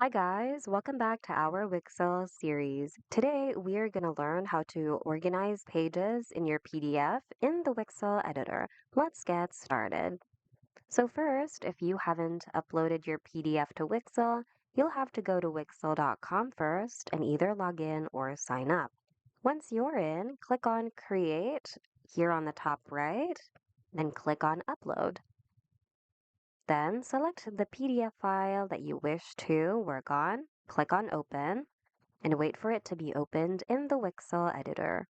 Hi guys, welcome back to our Wixel series. Today we are going to learn how to organize pages in your PDF in the Wixel editor. Let's get started. So first, if you haven't uploaded your PDF to Wixel, you'll have to go to wixel.com first and either log in or sign up. Once you're in, click on Create here on the top right, then click on Upload. Then select the PDF file that you wish to work on, click on Open, and wait for it to be opened in the Wixel editor.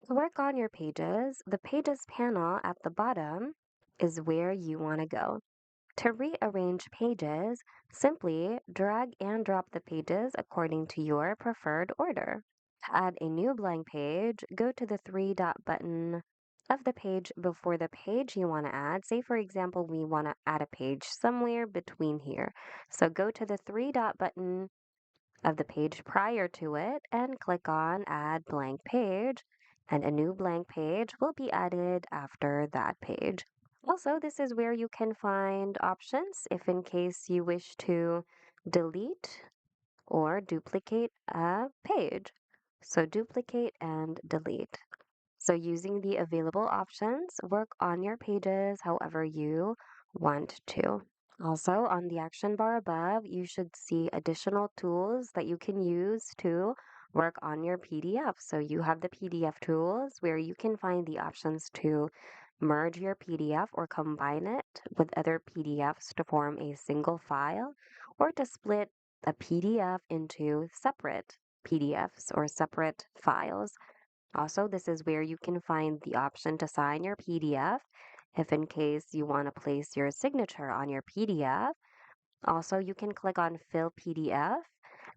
To work on your pages, the Pages panel at the bottom is where you want to go. To rearrange pages, simply drag and drop the pages according to your preferred order. To add a new blank page, go to the three dot button of the page before the page you want to add. Say, for example, we want to add a page somewhere between here. So go to the three dot button of the page prior to it and click on Add Blank Page, and a new blank page will be added after that page. Also, this is where you can find options if in case you wish to delete or duplicate a page. So duplicate and delete. So using the available options, work on your pages however you want to. Also, on the action bar above, you should see additional tools that you can use to work on your PDF. So you have the PDF tools where you can find the options to merge your PDF or combine it with other PDFs to form a single file, or to split a PDF into separate PDFs or separate files. Also, this is where you can find the option to sign your PDF if in case you want to place your signature on your PDF. Also, you can click on Fill PDF,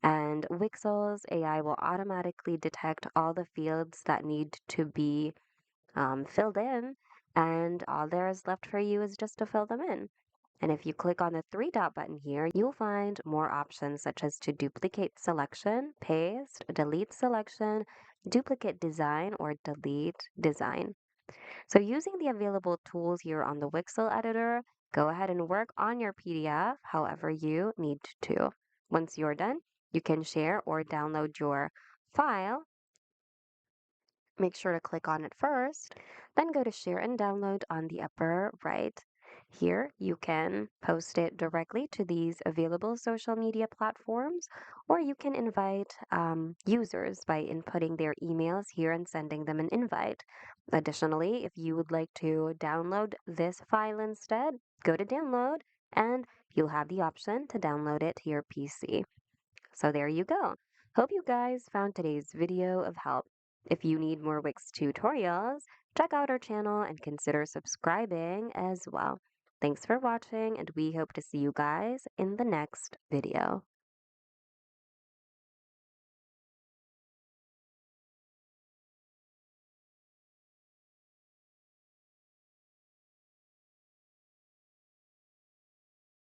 and Wixel's AI will automatically detect all the fields that need to be filled in, and all there is left for you is just to fill them in. And if you click on the three dot button here, you'll find more options such as to duplicate selection, paste, delete selection, duplicate design, or delete design. So using the available tools here on the Wixel editor, go ahead and work on your PDF however you need to. Once you're done, you can share or download your file. Make sure to click on it first, then go to share and download on the upper right. Here, you can post it directly to these available social media platforms, or you can invite users by inputting their emails here and sending them an invite. Additionally, if you would like to download this file instead, go to download and you'll have the option to download it to your PC. So there you go. Hope you guys found today's video of help. If you need more Wix tutorials, check out our channel and consider subscribing as well. Thanks for watching, and we hope to see you guys in the next video.